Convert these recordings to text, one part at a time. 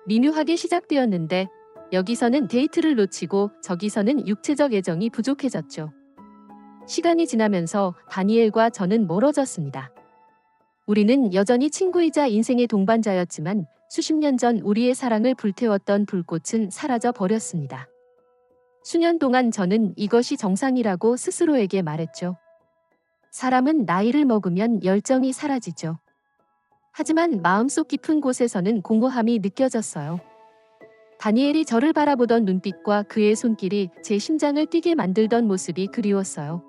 미묘하게 시작되었는데 여기서는 데이트를 놓치고 저기서는 육체적 애정이 부족해졌죠. 시간이 지나면서 다니엘과 저는 멀어졌습니다. 우리는 여전히 친구이자 인생의 동반자였지만 수십 년 전 우리의 사랑을 불태웠던 불꽃은 사라져 버렸습니다. 수년 동안 저는 이것이 정상이라고 스스로에게 말했죠. 사람은 나이를 먹으면 열정이 사라지죠. 하지만 마음속 깊은 곳에서는 공허함이 느껴졌어요. 다니엘이 저를 바라보던 눈빛과 그의 손길이 제 심장을 뛰게 만들던 모습이 그리웠어요.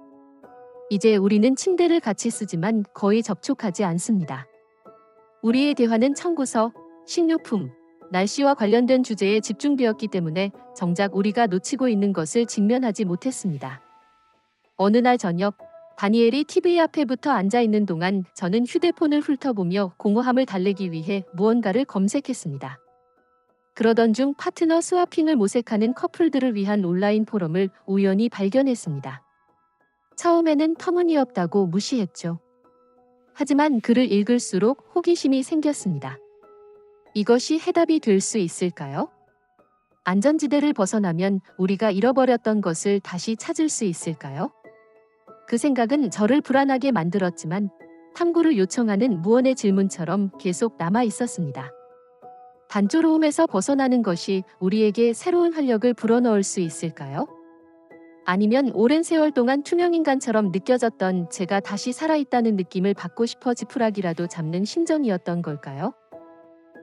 이제 우리는 침대를 같이 쓰지만 거의 접촉하지 않습니다. 우리의 대화는 청구서, 식료품, 날씨와 관련된 주제에 집중되었기 때문에 정작 우리가 놓치고 있는 것을 직면하지 못했습니다. 어느 날 저녁, 다니엘이 TV 앞에 붙어 앉아 있는 동안 저는 휴대폰을 훑어보며 공허함을 달래기 위해 무언가를 검색했습니다. 그러던 중 파트너 스와핑을 모색하는 커플들을 위한 온라인 포럼을 우연히 발견했습니다. 처음에는 터무니없다고 무시했죠. 하지만 글을 읽을수록 호기심이 생겼습니다. 이것이 해답이 될 수 있을까요? 안전지대를 벗어나면 우리가 잃어버렸던 것을 다시 찾을 수 있을까요? 그 생각은 저를 불안하게 만들었지만 탐구를 요청하는 무언의 질문처럼 계속 남아 있었습니다. 단조로움에서 벗어나는 것이 우리에게 새로운 활력을 불어넣을 수 있을까요? 아니면 오랜 세월 동안 투명인간처럼 느껴졌던 제가 다시 살아있다는 느낌을 받고 싶어 지푸라기라도 잡는 심정이었던 걸까요?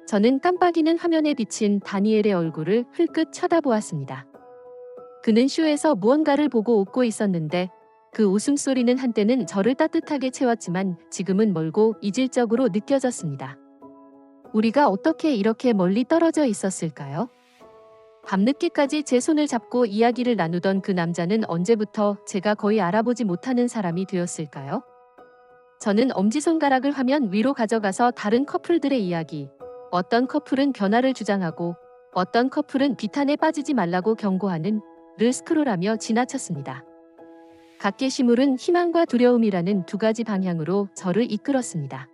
저는 깜빡이는 화면에 비친 다니엘의 얼굴을 흘끗 쳐다보았습니다. 그는 쇼에서 무언가를 보고 웃고 있었는데 그 웃음소리는 한때는 저를 따뜻하게 채웠지만 지금은 멀고 이질적으로 느껴졌습니다. 우리가 어떻게 이렇게 멀리 떨어져 있었을까요? 밤늦게까지 제 손을 잡고 이야기를 나누던 그 남자는 언제부터 제가 거의 알아보지 못하는 사람이 되었을까요? 저는 엄지손가락을 화면 위로 가져가서 다른 커플들의 이야기, 어떤 커플은 변화를 주장하고 어떤 커플은 비탄에 빠지지 말라고 경고하는 를 스크롤하며 지나쳤습니다. 각 게시물은 희망과 두려움이라는 두 가지 방향으로 저를 이끌었습니다.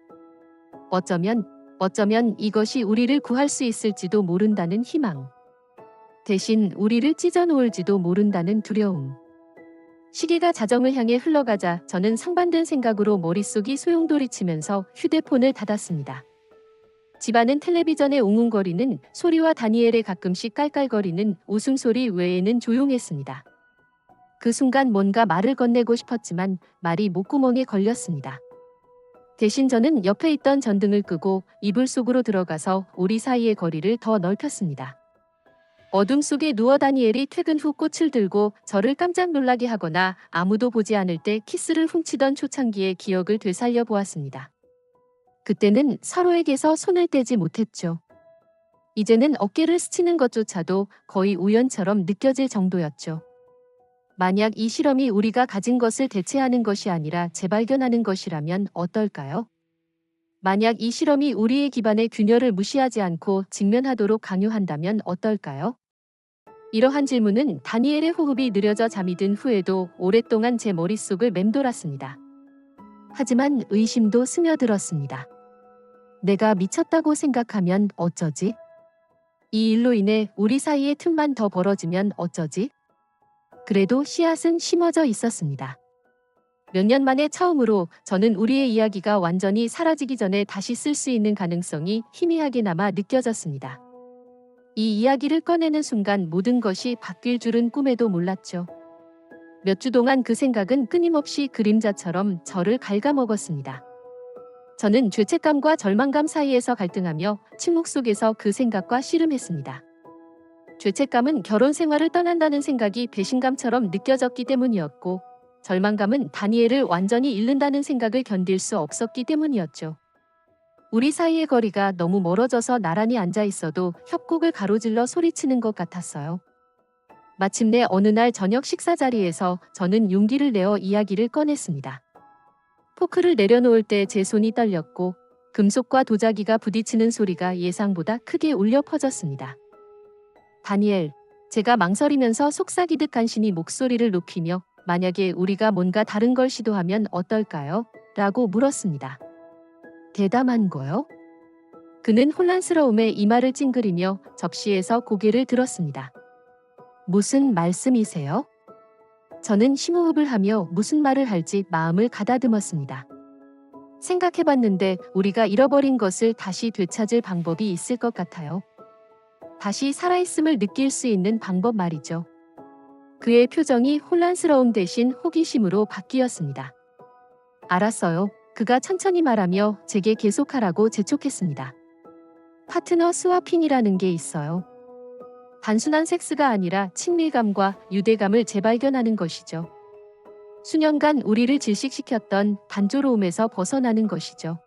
어쩌면 이것이 우리를 구할 수 있을지도 모른다는 희망. 대신 우리를 찢어놓을지도 모른다는 두려움. 시계가 자정을 향해 흘러가자 저는 상반된 생각으로 머릿속이 소용돌이치면서 휴대폰을 닫았습니다. 집안은 텔레비전의 웅웅거리는 소리와 다니엘의 가끔씩 깔깔거리는 웃음소리 외에는 조용했습니다. 그 순간 뭔가 말을 건네고 싶었지만 말이 목구멍에 걸렸습니다. 대신 저는 옆에 있던 전등을 끄고 이불 속으로 들어가서 우리 사이의 거리를 더 넓혔습니다. 어둠 속에 누워 다니엘이 퇴근 후 꽃을 들고 저를 깜짝 놀라게 하거나 아무도 보지 않을 때 키스를 훔치던 초창기의 기억을 되살려 보았습니다. 그때는 서로에게서 손을 떼지 못했죠. 이제는 어깨를 스치는 것조차도 거의 우연처럼 느껴질 정도였죠. 만약 이 실험이 우리가 가진 것을 대체하는 것이 아니라 재발견하는 것이라면 어떨까요? 만약 이 실험이 우리의 기반의 균열을 무시하지 않고 직면하도록 강요한다면 어떨까요? 이러한 질문은 다니엘의 호흡이 느려져 잠이 든 후에도 오랫동안 제 머릿속을 맴돌았습니다. 하지만 의심도 스며들었습니다. 내가 미쳤다고 생각하면 어쩌지? 이 일로 인해 우리 사이의 틈만 더 벌어지면 어쩌지? 그래도 씨앗은 심어져 있었습니다. 몇 년 만에 처음으로 저는 우리의 이야기가 완전히 사라지기 전에 다시 쓸 수 있는 가능성이 희미하게 남아 느껴졌습니다. 이 이야기를 꺼내는 순간 모든 것이 바뀔 줄은 꿈에도 몰랐죠. 몇 주 동안 그 생각은 끊임없이 그림자처럼 저를 갉아먹었습니다. 저는 죄책감과 절망감 사이에서 갈등하며 침묵 속에서 그 생각과 씨름했습니다. 죄책감은 결혼 생활을 떠난다는 생각이 배신감처럼 느껴졌기 때문이었고, 절망감은 다니엘을 완전히 잃는다는 생각을 견딜 수 없었기 때문이었죠. 우리 사이의 거리가 너무 멀어져서 나란히 앉아 있어도 협곡을 가로질러 소리치는 것 같았어요. 마침내 어느 날 저녁 식사 자리에서 저는 용기를 내어 이야기를 꺼냈습니다. 포크를 내려놓을 때 제 손이 떨렸고 금속과 도자기가 부딪히는 소리가 예상보다 크게 울려 퍼졌습니다. 다니엘, 제가 망설이면서 속삭이듯 간신히 목소리를 높이며 만약에 우리가 뭔가 다른 걸 시도하면 어떨까요? 라고 물었습니다. 대담한 거요? 그는 혼란스러움에 이마를 찡그리며 접시에서 고개를 들었습니다. 무슨 말씀이세요? 저는 심호흡을 하며 무슨 말을 할지 마음을 가다듬었습니다. 생각해봤는데 우리가 잃어버린 것을 다시 되찾을 방법이 있을 것 같아요. 다시 살아있음을 느낄 수 있는 방법 말이죠. 그의 표정이 혼란스러움 대신 호기심으로 바뀌었습니다. 알았어요. 그가 천천히 말하며 제게 계속하라고 재촉했습니다. 파트너 스와핑이라는 게 있어요. 단순한 섹스가 아니라 친밀감과 유대감을 재발견하는 것이죠. 수년간 우리를 질식시켰던 단조로움에서 벗어나는 것이죠.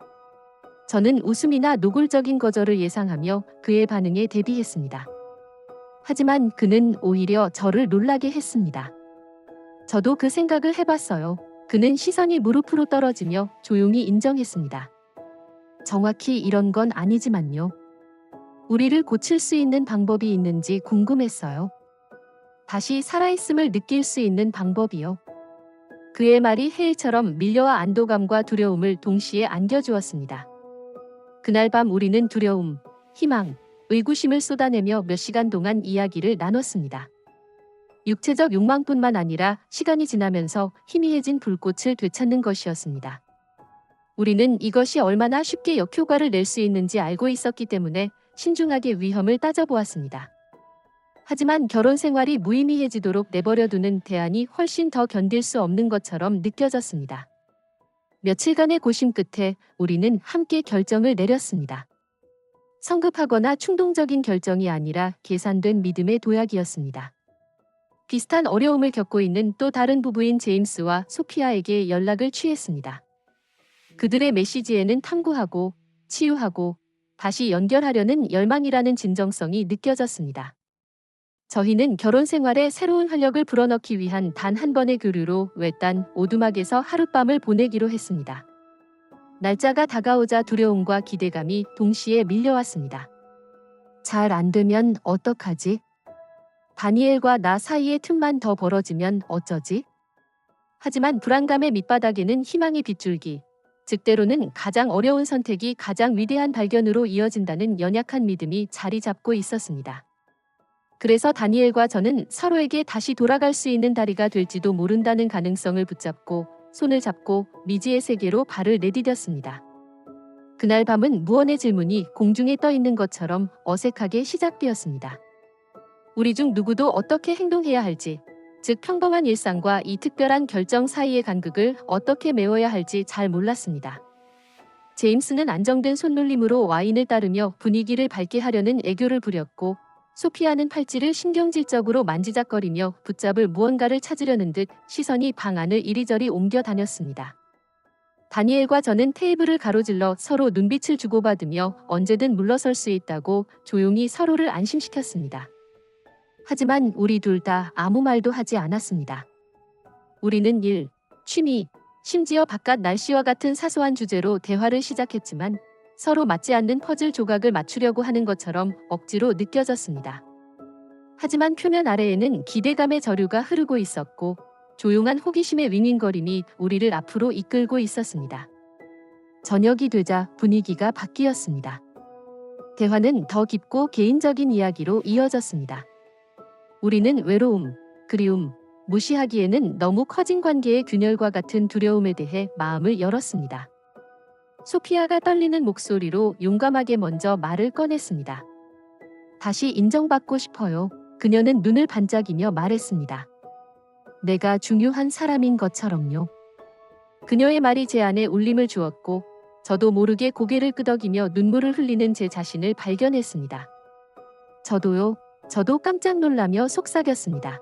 저는 웃음이나 노골적인 거절을 예상하며 그의 반응에 대비했습니다. 하지만 그는 오히려 저를 놀라게 했습니다. 저도 그 생각을 해봤어요. 그는 시선이 무릎으로 떨어지며 조용히 인정했습니다. 정확히 이런 건 아니지만요. 우리를 고칠 수 있는 방법이 있는지 궁금했어요. 다시 살아있음을 느낄 수 있는 방법이요. 그의 말이 해일처럼 밀려와 안도감과 두려움을 동시에 안겨주었습니다. 그날 밤 우리는 두려움, 희망, 의구심을 쏟아내며 몇 시간 동안 이야기를 나눴습니다. 육체적 욕망뿐만 아니라 시간이 지나면서 희미해진 불꽃을 되찾는 것이었습니다. 우리는 이것이 얼마나 쉽게 역효과를 낼 수 있는지 알고 있었기 때문에 신중하게 위험을 따져보았습니다. 하지만 결혼 생활이 무의미해지도록 내버려두는 대안이 훨씬 더 견딜 수 없는 것처럼 느껴졌습니다. 며칠간의 고심 끝에 우리는 함께 결정을 내렸습니다. 성급하거나 충동적인 결정이 아니라 계산된 믿음의 도약이었습니다. 비슷한 어려움을 겪고 있는 또 다른 부부인 제임스와 소피아에게 연락을 취했습니다. 그들의 메시지에는 탐구하고 치유하고 다시 연결하려는 열망이라는 진정성이 느껴졌습니다. 저희는 결혼 생활에 새로운 활력을 불어넣기 위한 단 한 번의 교류로 외딴 오두막에서 하룻밤을 보내기로 했습니다. 날짜가 다가오자 두려움과 기대감이 동시에 밀려왔습니다. 잘 안 되면 어떡하지? 다니엘과 나 사이의 틈만 더 벌어지면 어쩌지? 하지만 불안감의 밑바닥에는 희망의 빗줄기, 즉 때로는 가장 어려운 선택이 가장 위대한 발견으로 이어진다는 연약한 믿음이 자리 잡고 있었습니다. 그래서 다니엘과 저는 서로에게 다시 돌아갈 수 있는 다리가 될지도 모른다는 가능성을 붙잡고 손을 잡고 미지의 세계로 발을 내디뎠습니다. 그날 밤은 무언의 질문이 공중에 떠 있는 것처럼 어색하게 시작되었습니다. 우리 중 누구도 어떻게 행동해야 할지, 즉 평범한 일상과 이 특별한 결정 사이의 간극을 어떻게 메워야 할지 잘 몰랐습니다. 제임스는 안정된 손놀림으로 와인을 따르며 분위기를 밝게 하려는 애교를 부렸고, 소피아는 팔찌를 신경질적으로 만지작거리며 붙잡을 무언가를 찾으려는 듯 시선이 방 안을 이리저리 옮겨 다녔습니다. 다니엘과 저는 테이블을 가로질러 서로 눈빛을 주고받으며 언제든 물러설 수 있다고 조용히 서로를 안심시켰습니다. 하지만 우리 둘 다 아무 말도 하지 않았습니다. 우리는 일, 취미, 심지어 바깥 날씨와 같은 사소한 주제로 대화를 시작했지만 서로 맞지 않는 퍼즐 조각을 맞추려고 하는 것처럼 억지로 느껴졌습니다. 하지만 표면 아래에는 기대감의 저류가 흐르고 있었고 조용한 호기심의 윙윙거림이 우리를 앞으로 이끌고 있었습니다. 저녁이 되자 분위기가 바뀌었습니다. 대화는 더 깊고 개인적인 이야기로 이어졌습니다. 우리는 외로움, 그리움, 무시하기에는 너무 커진 관계의 균열과 같은 두려움에 대해 마음을 열었습니다. 소피아가 떨리는 목소리로 용감하게 먼저 말을 꺼냈습니다. 다시 인정받고 싶어요. 그녀는 눈을 반짝이며 말했습니다. 내가 중요한 사람인 것처럼요. 그녀의 말이 제 안에 울림을 주었고 저도 모르게 고개를 끄덕이며 눈물을 흘리는 제 자신을 발견했습니다. 저도 깜짝 놀라며 속삭였습니다.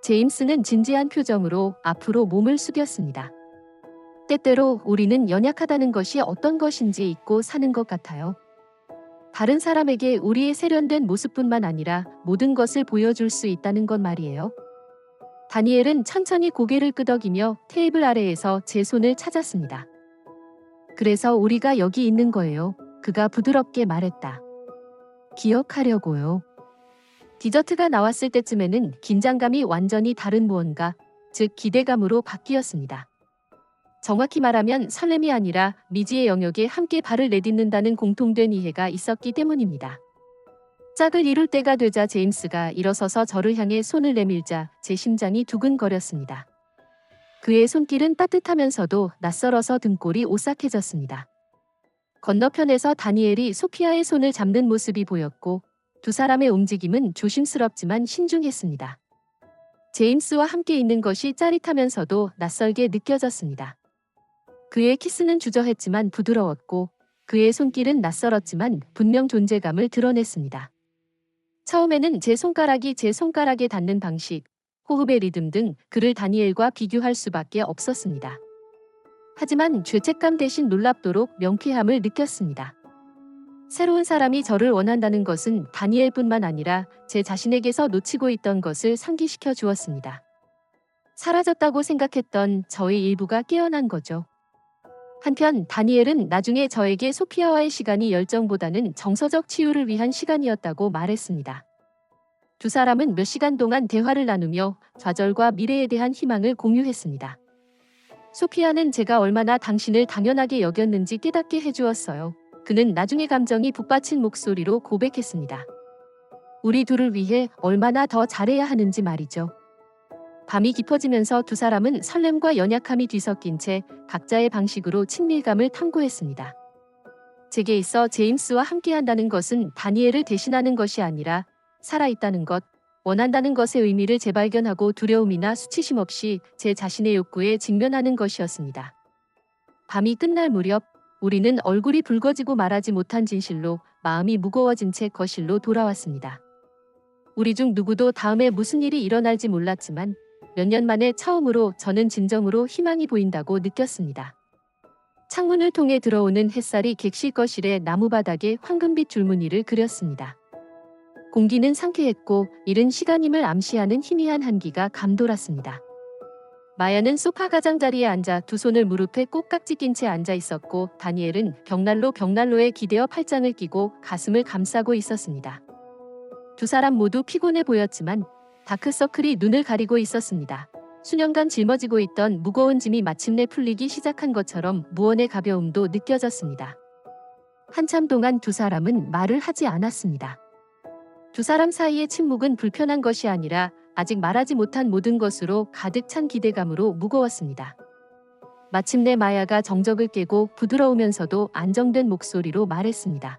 제임스는 진지한 표정으로 앞으로 몸을 숙였습니다. 때때로 우리는 연약하다는 것이 어떤 것인지 잊고 사는 것 같아요. 다른 사람에게 우리의 세련된 모습뿐만 아니라 모든 것을 보여줄 수 있다는 것 말이에요. 다니엘은 천천히 고개를 끄덕이며 테이블 아래에서 제 손을 찾았습니다. 그래서 우리가 여기 있는 거예요. 그가 부드럽게 말했다. 기억하려고요. 디저트가 나왔을 때쯤에는 긴장감이 완전히 다른 무언가, 즉 기대감으로 바뀌었습니다. 정확히 말하면 설렘이 아니라 미지의 영역에 함께 발을 내딛는다는 공통된 이해가 있었기 때문입니다. 짝을 이룰 때가 되자 제임스가 일어서서 저를 향해 손을 내밀자 제 심장이 두근거렸습니다. 그의 손길은 따뜻하면서도 낯설어서 등골이 오싹해졌습니다. 건너편에서 다니엘이 소피아의 손을 잡는 모습이 보였고 두 사람의 움직임은 조심스럽지만 신중했습니다. 제임스와 함께 있는 것이 짜릿하면서도 낯설게 느껴졌습니다. 그의 키스는 주저했지만 부드러웠고 그의 손길은 낯설었지만 분명 존재감을 드러냈습니다. 처음에는 제 손가락이 제 손가락에 닿는 방식, 호흡의 리듬 등 그를 다니엘과 비교할 수밖에 없었습니다. 하지만 죄책감 대신 놀랍도록 명쾌함을 느꼈습니다. 새로운 사람이 저를 원한다는 것은 다니엘뿐만 아니라 제 자신에게서 놓치고 있던 것을 상기시켜 주었습니다. 사라졌다고 생각했던 저의 일부가 깨어난 거죠. 한편 다니엘은 나중에 저에게 소피아와의 시간이 열정보다는 정서적 치유를 위한 시간이었다고 말했습니다. 두 사람은 몇 시간 동안 대화를 나누며 좌절과 미래에 대한 희망을 공유했습니다. 소피아는 제가 얼마나 당신을 당연하게 여겼는지 깨닫게 해주었어요. 그는 나중에 감정이 북받친 목소리로 고백했습니다. 우리 둘을 위해 얼마나 더 잘해야 하는지 말이죠. 밤이 깊어지면서 두 사람은 설렘과 연약함이 뒤섞인 채 각자의 방식으로 친밀감을 탐구했습니다. 제게 있어 제임스와 함께한다는 것은 다니엘을 대신하는 것이 아니라 살아있다는 것, 원한다는 것의 의미를 재발견하고 두려움이나 수치심 없이 제 자신의 욕구에 직면하는 것이었습니다. 밤이 끝날 무렵 우리는 얼굴이 붉어지고 말하지 못한 진실로 마음이 무거워진 채 거실로 돌아왔습니다. 우리 중 누구도 다음에 무슨 일이 일어날지 몰랐지만 몇 년 만에 처음으로 저는 진정으로 희망이 보인다고 느꼈습니다. 창문을 통해 들어오는 햇살이 객실 거실의 나무바닥에 황금빛 줄무늬를 그렸습니다. 공기는 상쾌했고 이른 시간임을 암시하는 희미한 한기가 감돌았습니다. 마야는 소파 가장자리에 앉아 두 손을 무릎에 꼭깍지 낀 채 앉아 있었고 다니엘은 벽난로에 기대어 팔짱을 끼고 가슴을 감싸고 있었습니다. 두 사람 모두 피곤해 보였지만 다크서클이 눈을 가리고 있었습니다. 수년간 짊어지고 있던 무거운 짐이 마침내 풀리기 시작한 것처럼 무언의 가벼움도 느껴졌습니다. 한참 동안 두 사람은 말을 하지 않았습니다. 두 사람 사이의 침묵은 불편한 것이 아니라 아직 말하지 못한 모든 것으로 가득 찬 기대감으로 무거웠습니다. 마침내 마야가 정적을 깨고 부드러우면서도 안정된 목소리로 말했습니다.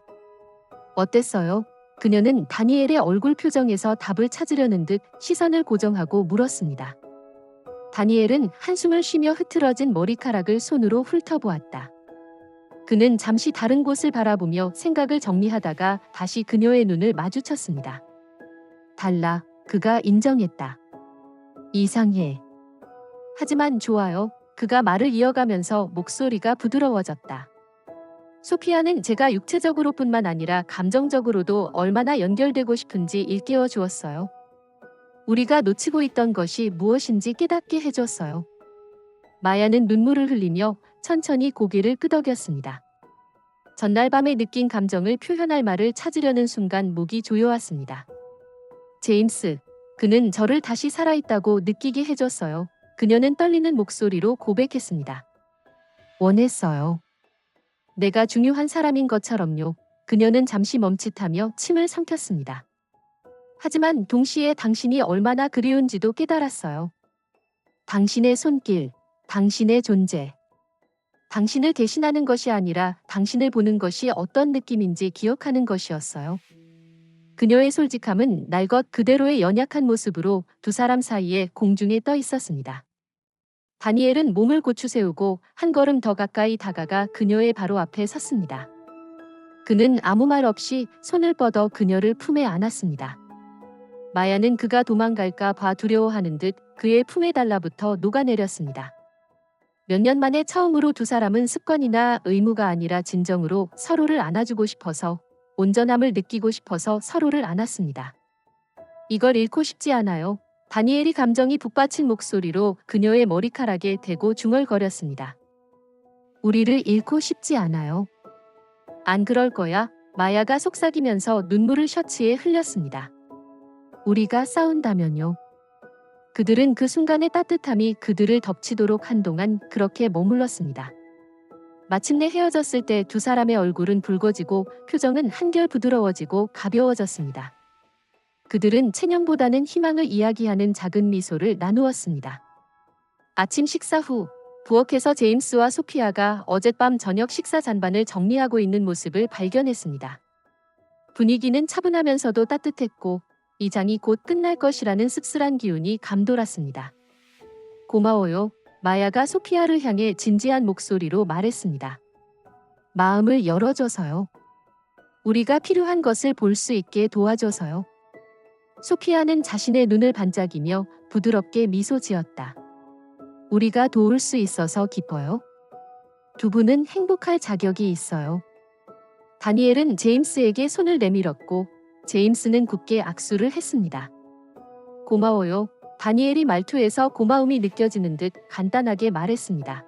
어땠어요? 그녀는 다니엘의 얼굴 표정에서 답을 찾으려는 듯 시선을 고정하고 물었습니다. 다니엘은 한숨을 쉬며 흐트러진 머리카락을 손으로 훑어보았다. 그는 잠시 다른 곳을 바라보며 생각을 정리하다가 다시 그녀의 눈을 마주쳤습니다. 달라, 그가 인정했다. 이상해. 하지만 좋아요. 그가 말을 이어가면서 목소리가 부드러워졌다. 소피아는 제가 육체적으로뿐만 아니라 감정적으로도 얼마나 연결되고 싶은지 일깨워 주었어요. 우리가 놓치고 있던 것이 무엇인지 깨닫게 해줬어요. 마야는 눈물을 흘리며 천천히 고개를 끄덕였습니다. 전날 밤에 느낀 감정을 표현할 말을 찾으려는 순간 목이 조여왔습니다. 제임스, 그는 저를 다시 살아있다고 느끼게 해줬어요. 그녀는 떨리는 목소리로 고백했습니다. 원했어요. 내가 중요한 사람인 것처럼요. 그녀는 잠시 멈칫하며 침을 삼켰습니다. 하지만 동시에 당신이 얼마나 그리운지도 깨달았어요. 당신의 손길, 당신의 존재. 당신을 대신하는 것이 아니라 당신을 보는 것이 어떤 느낌인지 기억하는 것이었어요. 그녀의 솔직함은 날 것 그대로의 연약한 모습으로 두 사람 사이에 공중에 떠 있었습니다. 다니엘은 몸을 고추 세우고 한 걸음 더 가까이 다가가 그녀의 바로 앞에 섰습니다. 그는 아무 말 없이 손을 뻗어 그녀를 품에 안았습니다. 마야는 그가 도망갈까 봐 두려워하는 듯 그의 품에 달라붙어 녹아내렸습니다. 몇 년 만에 처음으로 두 사람은 습관이나 의무가 아니라 진정으로 서로를 안아주고 싶어서, 온전함을 느끼고 싶어서 서로를 안았습니다. 이걸 잃고 싶지 않아요. 다니엘이 감정이 북받친 목소리로 그녀의 머리카락에 대고 중얼거렸습니다. 우리를 잃고 싶지 않아요. 안 그럴 거야. 마야가 속삭이면서 눈물을 셔츠에 흘렸습니다. 우리가 싸운다면요. 그들은 그 순간의 따뜻함이 그들을 덮치도록 한동안 그렇게 머물렀습니다. 마침내 헤어졌을 때 두 사람의 얼굴은 붉어지고 표정은 한결 부드러워지고 가벼워졌습니다. 그들은 체념보다는 희망을 이야기하는 작은 미소를 나누었습니다. 아침 식사 후 부엌에서 제임스와 소피아가 어젯밤 저녁 식사 잔반을 정리하고 있는 모습을 발견했습니다. 분위기는 차분하면서도 따뜻했고 이 장이 곧 끝날 것이라는 씁쓸한 기운이 감돌았습니다. 고마워요. 마야가 소피아를 향해 진지한 목소리로 말했습니다. 마음을 열어줘서요. 우리가 필요한 것을 볼 수 있게 도와줘서요. 소피아는 자신의 눈을 반짝이며 부드럽게 미소 지었다. 우리가 도울 수 있어서 기뻐요. 두 분은 행복할 자격이 있어요. 다니엘은 제임스에게 손을 내밀었고 제임스는 굳게 악수를 했습니다. 고마워요. 다니엘이 말투에서 고마움이 느껴지는 듯 간단하게 말했습니다.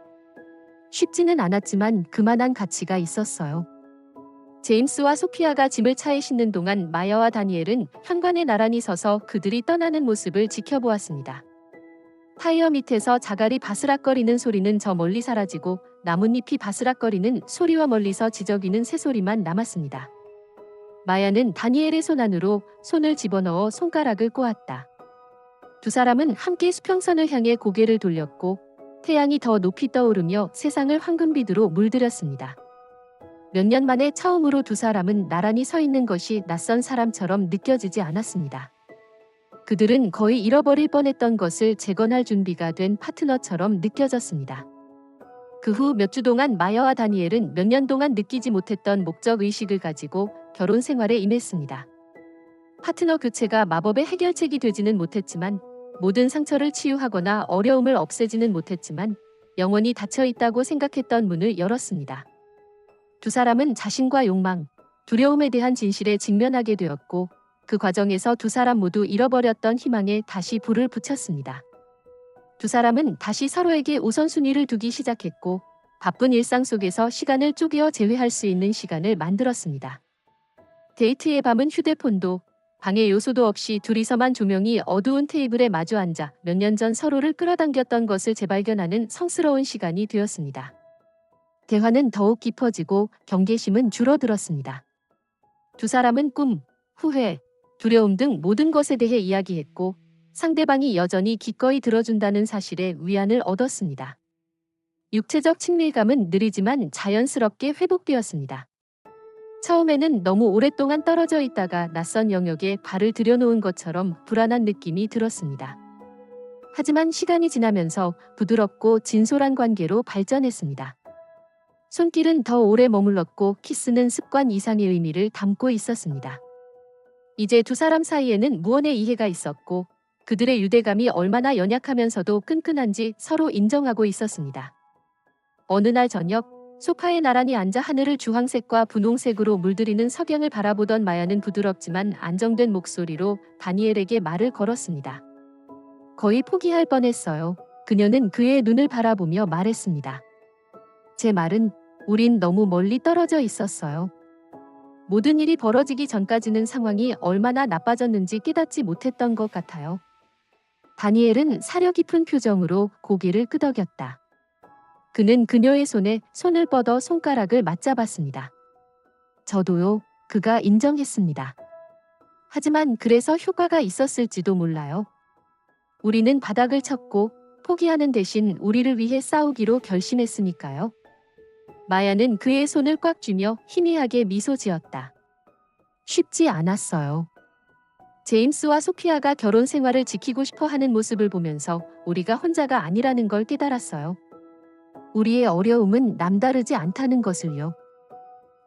쉽지는 않았지만 그만한 가치가 있었어요. 제임스와 소피아가 짐을 차에 싣는 동안 마야와 다니엘은 현관에 나란히 서서 그들이 떠나는 모습을 지켜보았습니다. 타이어 밑에서 자갈이 바스락거리는 소리는 저 멀리 사라지고 나뭇잎이 바스락거리는 소리와 멀리서 지저귀는 새소리만 남았습니다. 마야는 다니엘의 손 안으로 손을 집어넣어 손가락을 꼬았다. 두 사람은 함께 수평선을 향해 고개를 돌렸고 태양이 더 높이 떠오르며 세상을 황금빛으로 물들였습니다. 몇 년 만에 처음으로 두 사람은 나란히 서 있는 것이 낯선 사람처럼 느껴지지 않았습니다. 그들은 거의 잃어버릴 뻔했던 것을 재건할 준비가 된 파트너처럼 느껴졌습니다. 그 후 몇 주 동안 마야와 다니엘은 몇 년 동안 느끼지 못했던 목적의식을 가지고 결혼 생활에 임했습니다. 파트너 교체가 마법의 해결책이 되지는 못했지만 모든 상처를 치유하거나 어려움을 없애지는 못했지만 영원히 닫혀 있다고 생각했던 문을 열었습니다. 두 사람은 자신과 욕망, 두려움에 대한 진실에 직면하게 되었고 그 과정에서 두 사람 모두 잃어버렸던 희망에 다시 불을 붙였습니다. 두 사람은 다시 서로에게 우선순위를 두기 시작했고 바쁜 일상 속에서 시간을 쪼개어 제외할 수 있는 시간을 만들었습니다. 데이트의 밤은 휴대폰도 방해 요소도 없이 둘이서만 조명이 어두운 테이블에 마주 앉아 몇 년 전 서로를 끌어당겼던 것을 재발견하는 성스러운 시간이 되었습니다. 대화는 더욱 깊어지고 경계심은 줄어들었습니다. 두 사람은 꿈, 후회, 두려움 등 모든 것에 대해 이야기했고 상대방이 여전히 기꺼이 들어준다는 사실에 위안을 얻었습니다. 육체적 친밀감은 느리지만 자연스럽게 회복되었습니다. 처음에는 너무 오랫동안 떨어져 있다가 낯선 영역에 발을 들여놓은 것처럼 불안한 느낌이 들었습니다. 하지만 시간이 지나면서 부드럽고 진솔한 관계로 발전했습니다. 손길은 더 오래 머물렀고 키스는 습관 이상의 의미를 담고 있었습니다. 이제 두 사람 사이에는 무언의 이해가 있었고 그들의 유대감이 얼마나 연약하면서도 끈끈한지 서로 인정하고 있었습니다. 어느 날 저녁 소파에 나란히 앉아 하늘을 주황색과 분홍색으로 물들이는 석양을 바라보던 마야는 부드럽지만 안정된 목소리로 다니엘에게 말을 걸었습니다. 거의 포기할 뻔했어요. 그녀는 그의 눈을 바라보며 말했습니다. 제 말은 우린 너무 멀리 떨어져 있었어요. 모든 일이 벌어지기 전까지는 상황이 얼마나 나빠졌는지 깨닫지 못했던 것 같아요. 다니엘은 사려 깊은 표정으로 고개를 끄덕였다. 그는 그녀의 손에 손을 뻗어 손가락을 맞잡았습니다. 저도요. 그가 인정했습니다. 하지만 그래서 효과가 있었을지도 몰라요. 우리는 바닥을 쳤고 포기하는 대신 우리를 위해 싸우기로 결심했으니까요. 마야는 그의 손을 꽉 쥐며 희미하게 미소 지었다. 쉽지 않았어요. 제임스와 소피아가 결혼 생활을 지키고 싶어 하는 모습을 보면서 우리가 혼자가 아니라는 걸 깨달았어요. 우리의 어려움은 남다르지 않다는 것을요.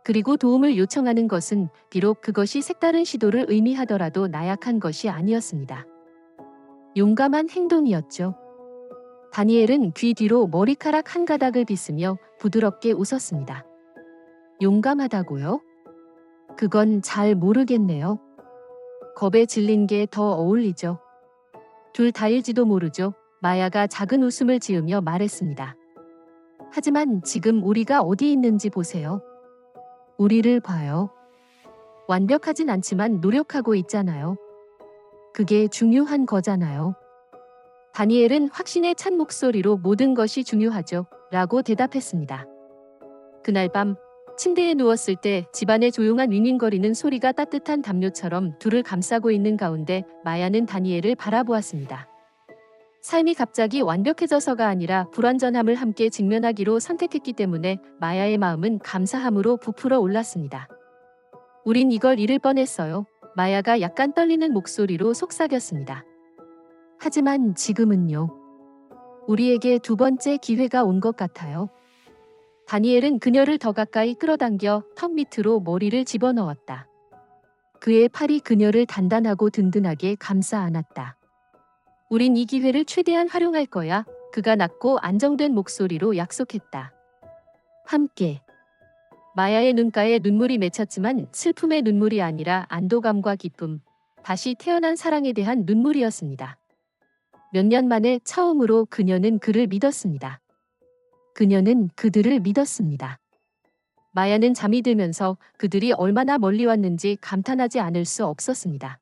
그리고 도움을 요청하는 것은 비록 그것이 색다른 시도를 의미하더라도 나약한 것이 아니었습니다. 용감한 행동이었죠. 다니엘은 귀 뒤로 머리카락 한 가닥을 빗으며 부드럽게 웃었습니다. 용감하다고요? 그건 잘 모르겠네요. 겁에 질린 게 더 어울리죠. 둘 다일지도 모르죠. 마야가 작은 웃음을 지으며 말했습니다. 하지만 지금 우리가 어디 있는지 보세요. 우리를 봐요. 완벽하진 않지만 노력하고 있잖아요. 그게 중요한 거잖아요. 다니엘은 확신에 찬 목소리로 모든 것이 중요하죠. 라고 대답했습니다. 그날 밤 침대에 누웠을 때 집안의 조용한 윙윙거리는 소리가 따뜻한 담요처럼 둘을 감싸고 있는 가운데 마야는 다니엘을 바라보았습니다. 삶이 갑자기 완벽해져서가 아니라 불완전함을 함께 직면하기로 선택했기 때문에 마야의 마음은 감사함으로 부풀어 올랐습니다. 우린 이걸 잃을 뻔했어요. 마야가 약간 떨리는 목소리로 속삭였습니다. 하지만 지금은요. 우리에게 두 번째 기회가 온 것 같아요. 다니엘은 그녀를 더 가까이 끌어당겨 턱 밑으로 머리를 집어넣었다. 그의 팔이 그녀를 단단하고 든든하게 감싸 안았다. 우린 이 기회를 최대한 활용할 거야. 그가 낮고 안정된 목소리로 약속했다. 함께. 마야의 눈가에 눈물이 맺혔지만 슬픔의 눈물이 아니라 안도감과 기쁨, 다시 태어난 사랑에 대한 눈물이었습니다. 몇 년 만에 처음으로 그녀는 그를 믿었습니다. 그녀는 그들을 믿었습니다. 마야는 잠이 들면서 그들이 얼마나 멀리 왔는지 감탄하지 않을 수 없었습니다.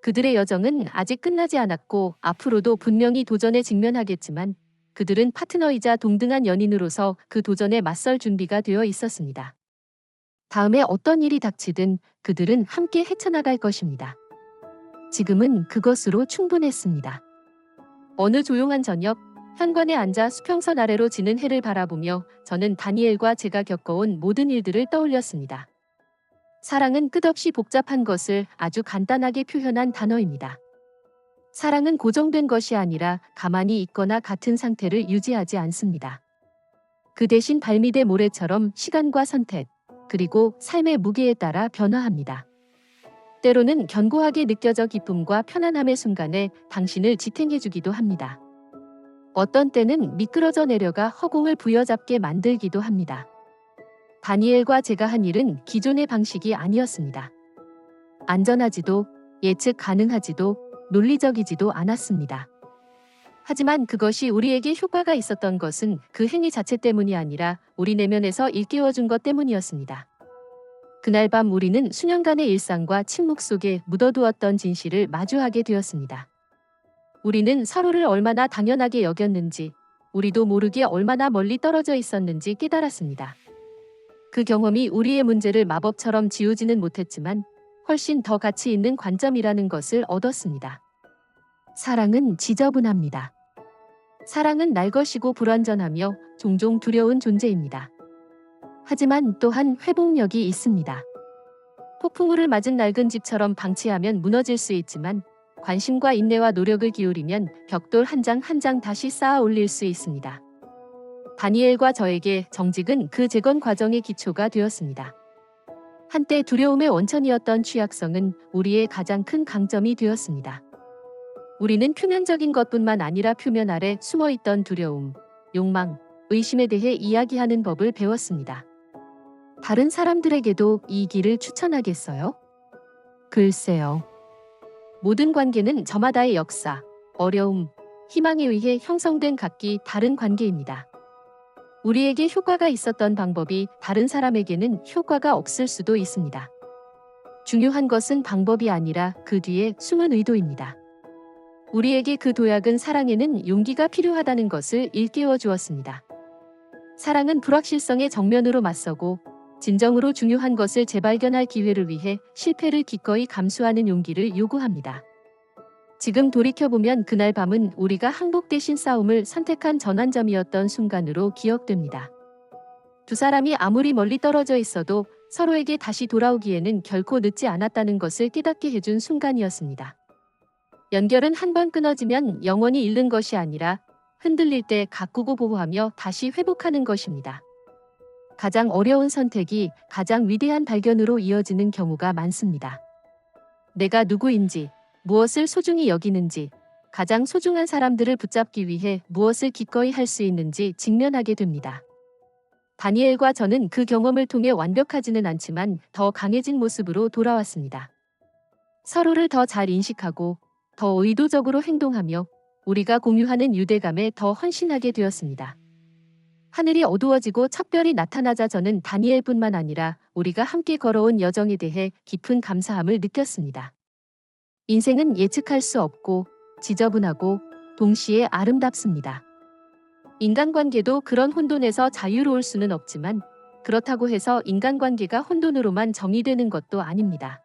그들의 여정은 아직 끝나지 않았고 앞으로도 분명히 도전에 직면하겠지만 그들은 파트너이자 동등한 연인으로서 그 도전에 맞설 준비가 되어 있었습니다. 다음에 어떤 일이 닥치든 그들은 함께 헤쳐나갈 것입니다. 지금은 그것으로 충분했습니다. 어느 조용한 저녁, 현관에 앉아 수평선 아래로 지는 해를 바라보며 저는 다니엘과 제가 겪어온 모든 일들을 떠올렸습니다. 사랑은 끝없이 복잡한 것을 아주 간단하게 표현한 단어입니다. 사랑은 고정된 것이 아니라 가만히 있거나 같은 상태를 유지하지 않습니다. 그 대신 발밑의 모래처럼 시간과 선택, 그리고 삶의 무게에 따라 변화합니다. 때로는 견고하게 느껴져 기쁨과 편안함의 순간에 당신을 지탱해주기도 합니다. 어떤 때는 미끄러져 내려가 허공을 부여잡게 만들기도 합니다. 다니엘과 제가 한 일은 기존의 방식이 아니었습니다. 안전하지도 예측 가능하지도 논리적이지도 않았습니다. 하지만 그것이 우리에게 효과가 있었던 것은 그 행위 자체 때문이 아니라 우리 내면에서 일깨워준 것 때문이었습니다. 그날 밤 우리는 수년간의 일상과 침묵 속에 묻어두었던 진실을 마주하게 되었습니다. 우리는 서로를 얼마나 당연하게 여겼는지, 우리도 모르게 얼마나 멀리 떨어져 있었는지 깨달았습니다. 그 경험이 우리의 문제를 마법처럼 지우지는 못했지만 훨씬 더 가치 있는 관점이라는 것을 얻었습니다. 사랑은 지저분합니다. 사랑은 날 것이고 불완전하며 종종 두려운 존재입니다. 하지만 또한 회복력이 있습니다. 폭풍우를 맞은 낡은 집처럼 방치하면 무너질 수 있지만 관심과 인내와 노력을 기울이면 벽돌 한 장 한 장 다시 쌓아 올릴 수 있습니다. 다니엘과 저에게 정직은 그 재건 과정의 기초가 되었습니다. 한때 두려움의 원천이었던 취약성은 우리의 가장 큰 강점이 되었습니다. 우리는 표면적인 것뿐만 아니라 표면 아래 숨어있던 두려움, 욕망, 의심에 대해 이야기하는 법을 배웠습니다. 다른 사람들에게도 이 길을 추천하겠어요? 글쎄요. 모든 관계는 저마다의 역사, 어려움, 희망에 의해 형성된 각기 다른 관계입니다. 우리에게 효과가 있었던 방법이 다른 사람에게는 효과가 없을 수도 있습니다. 중요한 것은 방법이 아니라 그 뒤에 숨은 의도입니다. 우리에게 그 도약은 사랑에는 용기가 필요하다는 것을 일깨워 주었습니다. 사랑은 불확실성의 정면으로 맞서고 진정으로 중요한 것을 재발견할 기회를 위해 실패를 기꺼이 감수하는 용기를 요구합니다. 지금 돌이켜보면 그날 밤은 우리가 항복 대신 싸움을 선택한 전환점이었던 순간으로 기억됩니다. 두 사람이 아무리 멀리 떨어져 있어도 서로에게 다시 돌아오기에는 결코 늦지 않았다는 것을 깨닫게 해준 순간이었습니다. 연결은 한 번 끊어지면 영원히 잃는 것이 아니라 흔들릴 때 가꾸고 보호하며 다시 회복하는 것입니다. 가장 어려운 선택이 가장 위대한 발견으로 이어지는 경우가 많습니다. 내가 누구인지, 무엇을 소중히 여기는지, 가장 소중한 사람들을 붙잡기 위해 무엇을 기꺼이 할 수 있는지 직면하게 됩니다. 다니엘과 저는 그 경험을 통해 완벽하지는 않지만 더 강해진 모습으로 돌아왔습니다. 서로를 더 잘 인식하고 더 의도적으로 행동하며 우리가 공유하는 유대감에 더 헌신하게 되었습니다. 하늘이 어두워지고 첫 별이 나타나자 저는 다니엘뿐만 아니라 우리가 함께 걸어온 여정에 대해 깊은 감사함을 느꼈습니다. 인생은 예측할 수 없고 지저분하고 동시에 아름답습니다. 인간관계도 그런 혼돈에서 자유로울 수는 없지만 그렇다고 해서 인간관계가 혼돈으로만 정의되는 것도 아닙니다.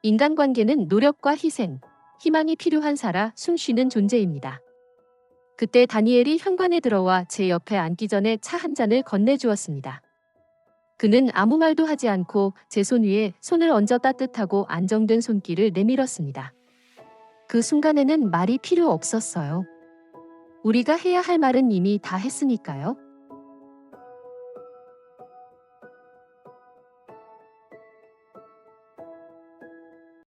인간관계는 노력과 희생, 희망이 필요한 살아 숨쉬는 존재입니다. 그때 다니엘이 현관에 들어와 제 옆에 앉기 전에 차 한 잔을 건네주었습니다. 그는 아무 말도 하지 않고 제 손 위에 손을 얹어 따뜻하고 안정된 손길을 내밀었습니다. 그 순간에는 말이 필요 없었어요. 우리가 해야 할 말은 이미 다 했으니까요.